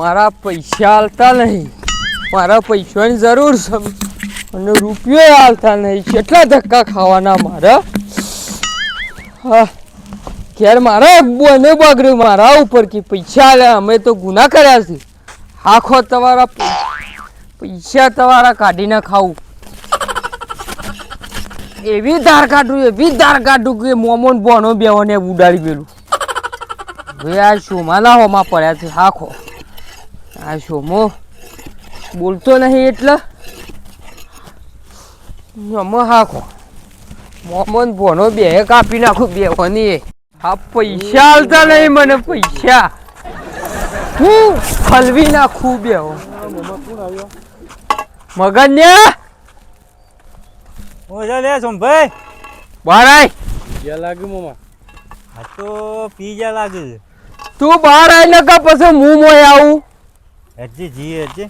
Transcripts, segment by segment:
મારા પૈસા હાલતા નહીં, મારા પૈસાની જરૂર છે અને રૂપિયો હાલતા નહીં. કેટલા ધક્કા ખાવાના મારા? હા, ક્યારે મારા બને બગડ્યું મારા ઉપર કે પૈસા હાલ્યા, અમે તો ગુના કર્યા છે. આખો તમારા પૈસા તમારા કાઢીને ખાવું, એવી ધાર કાઢું કે મોમોન બોનો બેવાને ઉડાડી પેલું. હવે આ શોમાં ના હોમાં પડ્યા છે. હાખો આ શોમાં બોલતો નહીં એટલે હાખો મોમોન બોનો બે કાપી નાખું બેવાની. આ પૈસા હાલતા નહીં મને, પૈસા હું હલવી નાખું બેવો મગજ ને. ઓજા લે સોમભાઈ બહાર આય. પીજા લાગે મામા. આ તો પીજા લાગે. તું બહાર આય ને કા પછી હું મોય આવું. હજી જી હજી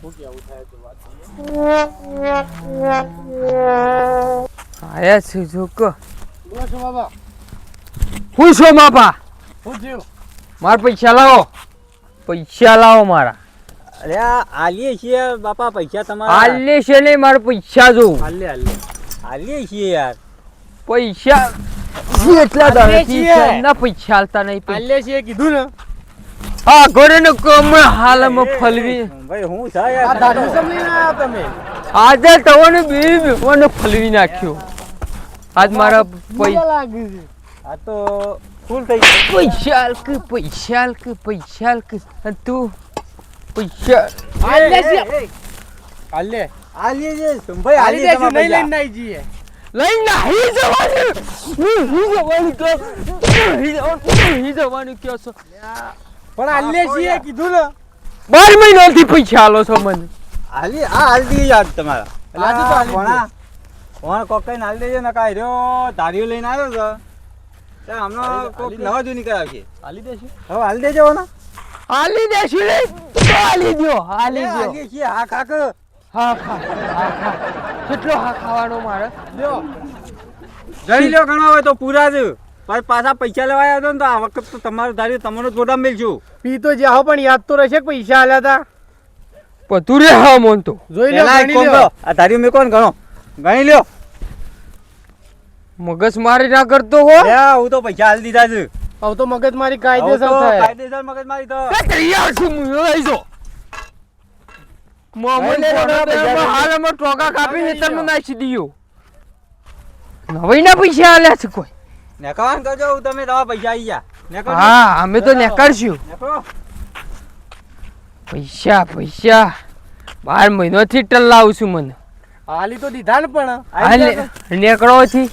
આયા છે જોકો. હું છો બાપા? મારા પૈસા લાવો, પૈસા લાવો મારા. અરે આલીએ છીએ બાપા પૈસા તમારા. આલે છે નહીં, મારા પૈસા જોઉં. આલીએ છીએ યાર પૈસા એટલા દાડા ના પૈસા હાલતા નહીં. આલીએ છીએ કીધું ને. હા ઘરે ને કમ હાલમાં ફલવી. ભાઈ હું છે યાર. આ દાદુ સમજી ના આયા તમે. આજે તવને બેને ફલવી નાખ્યો. આજ મારા પૈસા લાગે છે. આ તો ફૂલ થઈ ગયું. પૈસા તું પૈસા આલીએ છે સોમભાઈ. આલીએ છે નહીં લઈને નહીં જીએ. લઈને જવાનું કયો છો? પણ આલીએ છીએ કીધું ને. 12 મહિનાથી પૈસા આલો છો મને. આલી આ આલી યાદ તમારા. આજે તો ભણા ભણ કોકઈ નાલ દેજો ને કાઈ રહ્યો ધારીઓ લઈને આવ્યો છે. તે હમણાં કોક નવા જૂની કરાવશે. આલી દેશે હવે આલી દેજો ને. આલી દેશું લે તો આલી દો. આલી છીએ હા ખાક. હા ખા કેટલો હા ખાવાનો મારે? લ્યો જઈ લ્યો ઘણા હોય તો પૂરા જ. પછી પાછા પૈસા લેવા આવ્યા હતો ને તો આ વખત તો તમારું ધાર્યું તમારો ગોડા મેલશું. પી તો જાઓ પણ યાદ તો રહેશે કે પૈસા આલ્યા હતા. પતું રે હા મોન તો જોઈ લો ગણી લો. આ ધાર્યું મેં કોણ ગણો ગણી લ્યો. મગજ મારી ના કરતો હો. હું તો પૈસા આલી દીધા છે. હવે તો મગજ મારી કાયદેસર થાય. કાયદેસર મગજ મારી તો તૈયાર છું હું લઈ જો. મોમન હાલ અમે ટોકા કાપીને તમને નાખી દીયો. નવીના પૈસા આલ્યા છે કોઈ? નેકવાન કરજો તમે તમારા પૈસા આવી ગયા. નેકળો. હા અમે તો નેકળશું. નેકળો. પૈસા 12 મહિનાથી ટલ્લાવું છું મને. આલી તો દીધા ને પણ નેકળો થી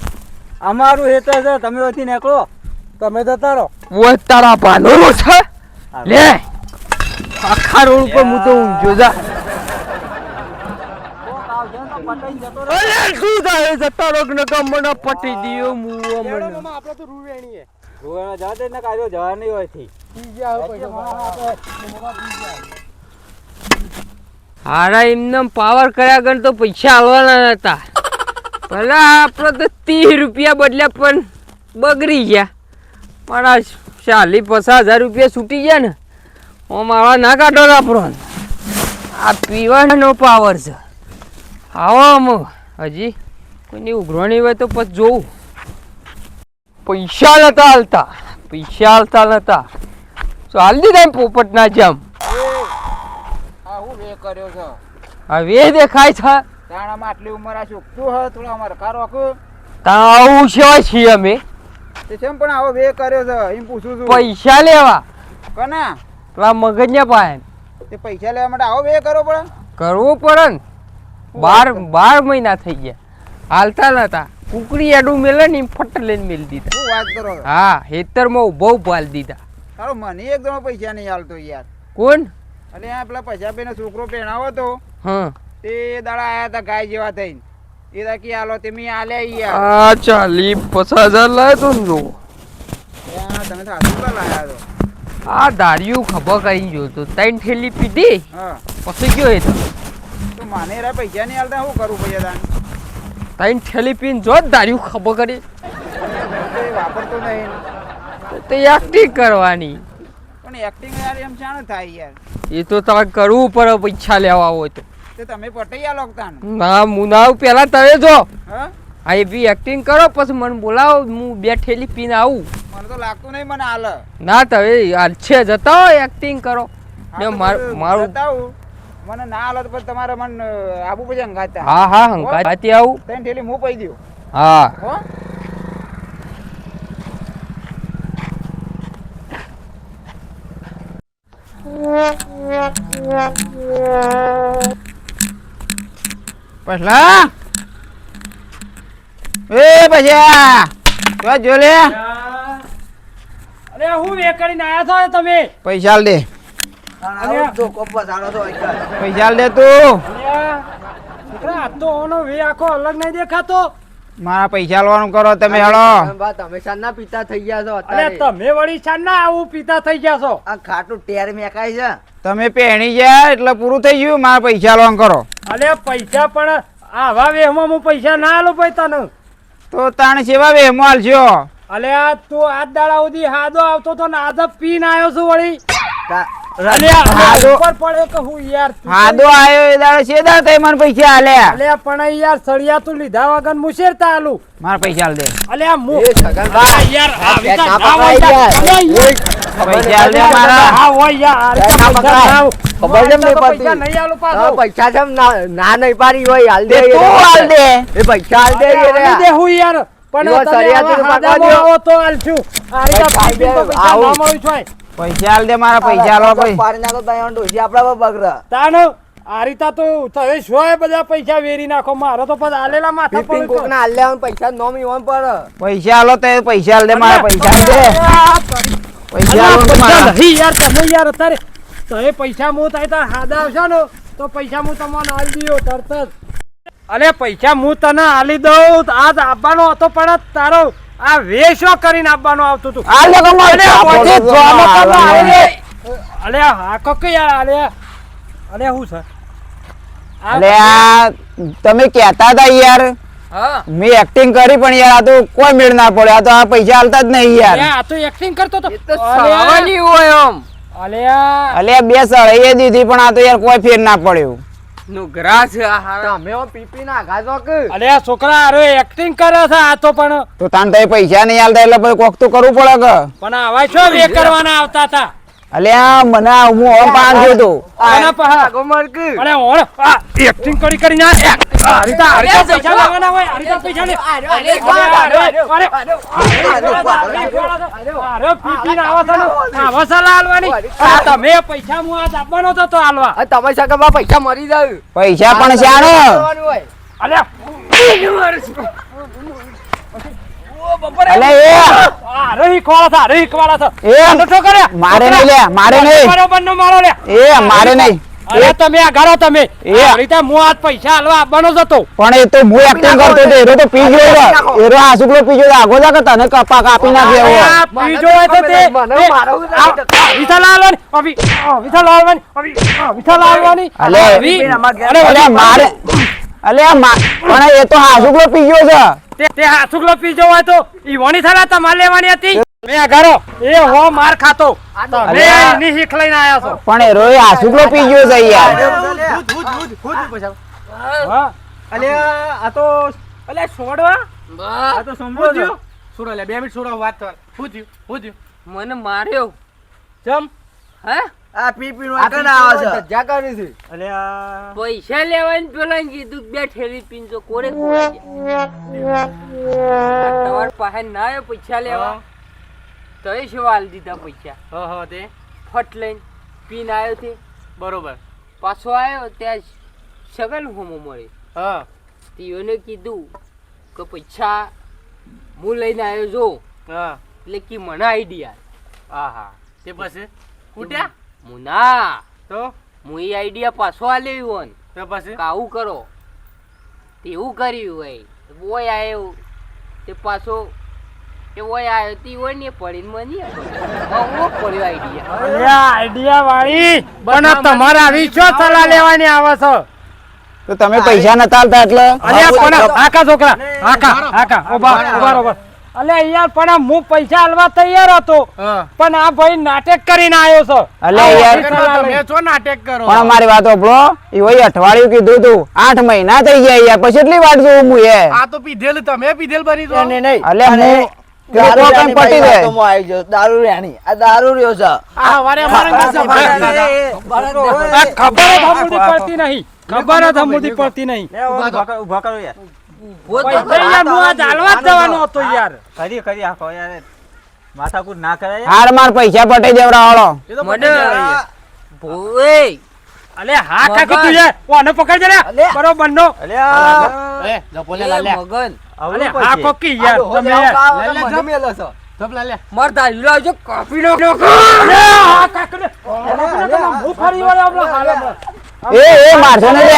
અમારું હેતર છે તમે ઓથી નેકળો. તમે જતા રહો. ઓ તારા પાનોરો છે લે આખા રોડ ઉપર હું તો ઊંઘ્યો જા. અરે શું થાય જતા રોગ ને કામ મને પટી દીયો મુઓ મને. આપણે તો રૂવેણી હે. રૂવેણા જવા દે ને કાયો જવા નહીં હોય થી. પી ગયા પૈસા. હારા એમને પાવર કર્યા ગણ તો પૈસા આલવાના હતા. ભલા આપણે તો 30 રૂપિયા બદલ્યા પણ બગડી ગયા. મારા 40-50 રૂપિયા છૂટી ગયા ને મારા ના કાઢો આપણો. આ પીવાનો પાવર છે. આવો હજી કોઈની ઉઘરણી હોય તો પછી જોવું. પૈસા નતા હાલતા ચાલ દીધા પોપટ ના જેમ. હા હું વે કર્યો છો. હવે દેખાય છે તાણામાં આટલી ઉંમર આ છોકતું હ થોડા અમારે કારો કો તાવું છે છીએ અમે. તે કેમ પણ આવો વે કર્યો છે એમ પૂછું છું. પૈસા લેવા કના પેલા મગજ ને પાય તે પૈસા લેવા માટે આવો વે કરો પડે. કરવું પડે ને. 12 મહિના થઈ ગયા હાલતા નતા. કુકડી એડું મેલે ને ફટ લઈને મેલી દીધા. શું વાત કરો છો? હા હેતરમાં ઉભો પાલ દીધા. તારો મને એક જણો પૈસા નહીં હાલતો યાર. કોણ? અને આ પેલા પૈસા બેનો છોકરો પહેણાવો તો હા તે દાડા આયા હતા ગાય જેવા થઈને. એ તાકી હાલો તે મેં આલ્યા યાર. આ 40-50 લાય તો જો. તમે તો હાથું લાયા તો. આ દારિયું ખબર કરીને જોતો 3 થેલી પીધી હા પછી ગયો એ તો. તો મને રે પૈસા નહીં હાલતા શું કરું પૈસા તાન? 3 થેલી પીને જો દારિયું ખબર કરી વાપરતો નહીં. તો એકટી કરવાની. પણ એક્ટિંગ યાર એમ શાનું થાય યાર? એ તો તમારે કરવું પડે પૈસા લેવા હોય તો. તે તમે પટાઈ આલો તાન. ના મુનાવ પેલા તમે જો હા આ એ બી એક્ટિંગ કરો પછી મને બોલાવો હું 2 થેલી પીને આવું. મને તો લાગતું નહીં મને હાલ. ના તમે હાલ છે જતા હો એક્ટિંગ કરો ને મારું બતાવું મને ના હાલો તો પછી તમારે મને આબુ પછી હંગાતા. હા હા હંકાતી આવું. તને ઠેલી હું પઈ દઉં. હા હો પછલા એ ભજ્યા તો જો લે અરે હું વેકડીને આયા છો તમે? પૈસા આલ દે. પૈસા આલ દે તું. છોકરા આ તો ઓનો વે આખો અલગ નહીં દેખાતો. મારા પૈસા આલવાનું કરો તમે હેડો. તમે શાના પિતા થઈ ગયા છો અરે તમે વળી શાના આવું પિતા થઈ ગયા છો? આ ખાટું ટેર મેકાય છે. તમે પહેણી ગયા એટલે પૂરું થઈ ગયું. મારા પૈસા આલવાનું કરો. અરે પૈસા પણ આવા વેહમાં હું પૈસા ના આલું ભાઈ તને. તો તાણ સેવા વેહમાં આલજો. અલે આ તું આજ દાડા સુધી હાદો આવતો તો ને આજે પીને આવ્યો છું વળી. અલે હાદો- ઉપર પડ્યો કે હું યાર તું હાદો આયો એ દાડે સેદા થઈ મને પૈસા આલ્યા. અલે પણ યાર સળિયા તું લીધા વગર મુશેરતા આલું. મારા પૈસા આલ દે. અલે આ મુ એ છગનભાઈ, આ યાર આ આ પેટ વિચાર ના ના હોય પકડાઈ યાર. પૈસા આલ દે મારા. હા હોય યાર આ ના પૈસા પકડાય. ના ખબર કેમ નહીં પૈસા પડતી? નહીં આલું હા, પાછો. પૈસા છે ના નહીં પાડી હોય હાલ દે. તું આલ દે. એ પૈસા હાલ દે અરે આલી દે હું યાર પણ એવા તમે સળિયાથી આવા તો હાદામાં પકડજો. આવો તો આલશું. આ રીતે ભાઈ પાઇપિંગ તો પૈસા આવું. ના મળ્યું છે. પૈસા આલ દે મારા પૈસા આલવા ભાઈ. પાડી નાખો તો ડોસી આપડા બગડ. તાણ આ રીતે તો તમે શોય બધા પૈસા વેરી નાખો મારો તો પછી આલેલા માથા પીપિંગ પર કોક ના હાલ લેવાનું પૈસા નોમ ઈવન પર. પૈસા આલો તો પૈસા આલ દે મારા પૈસા આલ દે. પૈસા આલો તો મારા. નહીં યાર તમે યાર અત્યારે તમે પૈસા હું થાય તાર હાદા આવશો ને તો પૈસા હું તમને આલી દઉં તરત જ. અલે પૈસા હું તને આલી દઉં આજ આપવાનો હતો પણ તારો આ વેશો કરીને આપવાનો આવતું તું. આલ દે કમાલ. અલે હા કોકે યાર અલે અલે હું છે અલે આ તમે કહેતા હતા યાર હા મેં એક્ટિંગ કરી પણ યાર આ તો કોઈ મેળ ના પડે. આ તો આ પૈસા આલતા જ નહીં યાર. આ તો એક્ટિંગ કરતો તો એ તો સાવાની હોય આમ અલે આ અલે બે સળાઈએ દીધી પણ આ તો યાર કોઈ ફેર ના પડ્યો. નુગરા છે આ હારા. તમે પીપી ના ઘાસો કે અલે આ છોકરા અરે એક્ટિંગ કરે છે આ તો પણ તાન તો પૈસા નહીં આલતા એટલે પછી કોક તો કરવું પડે કે. પણ આવા છો વે કરવાના આવતા હતા. અલે આ મને હું ઓમ પાંચો તો આના પહા આગો મર કે અરે ઓણ આ એક્ટિંગ કરીને આ રીતા પૈસા લાવવાના હોય આ રીતા પૈસા લે અરે પીપીને આવા છે ને આવા સલાહ આલવાની આ તમે પૈસા હું આજ આપવાનો હતો તો આલવા આ તમે સગમાં પૈસા મરી જાવ. પૈસા પણ શાણો. અલે અલે એ અરે ઈખવાળા છે અરે ઈખવાળા છે એ તો કર્યા મારે નહીં લે મારે નહીં. બરોબર નો મારો લે એ મારે નહીં. અરે તમે આગારો તમે એ. આ રીતે હું આજ પૈસા આલવા આપવાનો જ હતો. પણ એ તો હું એક્ટિંગ કરતો હતો એરો તો પી ગયો. એરો આ શુક્લો પી ગયો આગો જા કે તને કપા કાપી નાખે અરે એવો. આ બીજો હોય તો તે મને મારો વિઠ્ઠલ લાલવાની અભી વિઠ્ઠલ લાલવાની અભી વિઠ્ઠલ લાલવાની અલે, અલે મારે અલે આ પણ એ તો આ શુક્લો પી ગયો છે. તે હાસુકલો પીજો હોય તો ઈ વણી થાલા તમારે લેવાની હતી. મે આગારો એ હો માર ખાતો તમે એની હીખ લઈને આયા છો. પણ એરો આ શુક્લો પી ગયો છે યાર. હા અલે આ તો અલે છોડવા બા તો સંભળો છો. છોડો લે 2 મિનિટ છોડો વાત કર. હું થયું મને માર્યો ચમ હે આ પીપી નો આગળ આવે છે ધજા કરી છે. અલે આ પૈસા લેવાની પેલા કીધું 2 થેલી પીંજો કોરે કોરા તમાર પાસે ના આવ્યો પૈસા લેવા તો એ શું આલ દીધા પૈસા હા તે ફટ લઈને પીને આવ્યો તે બરોબર. પાછો આવ્યો ત્યાં સગન હોમો મળે હા તીઓને કીધું કે પૈસા હું લઈને આવ્યો જો હા એટલે કે મને આઈડિયા આહા તે પછી કૂટ્યા મુના તો હું એ આઈડિયા પાછો આલ્યો ને તો પછી કાવું કરો તેવું કર્યું હોય ઓય આવ્યો તે પાછો એ ઓય આવ્યો તે ઓય ને પડીને મને હું પડ્યો આઈડિયા અરે આઈડિયા વાળી પણ તમારે આવી શું સલાહ લેવાની આવે છે. તો તમે પૈસા નતા આલતા એટલે અરે પણ આકા છોકરા આકા આકા ઉભા ઉભા ઉભા અલે યાર પણ હું પૈસા આલવા તૈયાર હતો પણ આ ભાઈ નાટક કરીને આવ્યો છે. અલે યાર તમે છો નાટક કરો. પણ મારી વાત ઓપડો ઈ વઈ અઠવાડિયું કીધું તું 8 મહિના થઈ ગયા યાર પછી એટલી વાટ જોઉં હું એ આ તો પીધેલ તમે પીધેલ બની તો નહીં અલે હું દારૂ કોકન પટી દે આવી ગયો દારૂ રેણી આ દારૂ રહ્યો છે આ વારે અમારે ખબર જ હમુદી પડતી નહીં ખબર જ હમુદી પડતી નહીં ઉભા કરો યાર પૈસા યાર હું આજ હાલવા જ જવાનો હતો યાર કરી આખો યાર માથાકૂટ ના કરાય યાર. હાર માર પૈસા પટી દેવડાવાળો મને ભોય અલે હા કાકી તું યાર ઓને પકડ જરા બરોબર નો અલ્યા એ મગન અલે હા કોકી યાર તમે યાર માર દારૂ લાવજો કોફી નો અલે હા કાકી હું ફરી વળે આપણો હાલે એ મારશો ને લે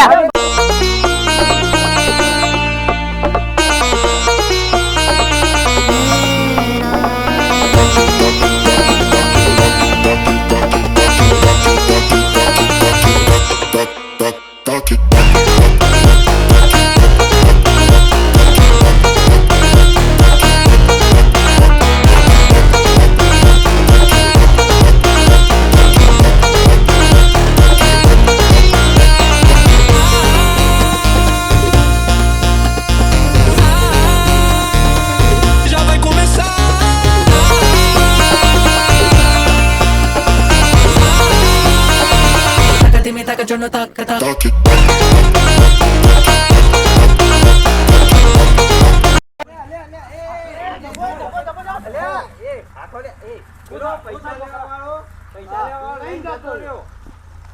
Já vai começar. Taca me taca, yo no taca, taca. પૈસા લેવાવાળો પૈસા લેવાવાળો લઈને જતો રહ્યો.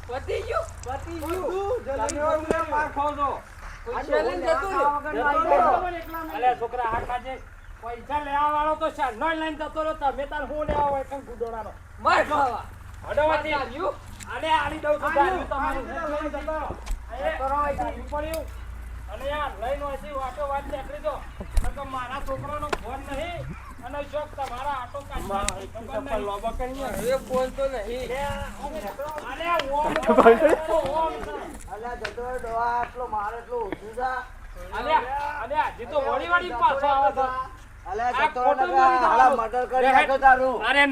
પતી ગયો તમે માર ખાઓ છો. પૈસા લઈને જતો રહ્યો. અલે છોકરા હા ખાજે પૈસા લેવા વાળો તો શાનો લઈને જતો રહ્યો તમે તાર હું લેવા હોય કં ગુડોડાનો માર ખાવા હડવાથી આવ્યું અલે આલી દઉં તો ગાડી તમારું લઈને જતો રહો. એ કરો અહીંથી પડ્યું અને યાર લઈને અહીંથી વાટો વાત નીકળી દો તો મારા છોકરાનો ફોન નહીં અને શોખ તમારા આટો કાઢી ખબર લોબા કરી હવે બોલતો નહીં અલે ઓમ અલ્યા જતો ડોહા આટલો મારે એટલો ઓછું છે અલે હજી તો વળી વળી પાછો આવે છે અલ્યા આ જતો ખોટું નકા બોલી હાલા દો. મર્ડર કરી નાખ્યો તારું અરે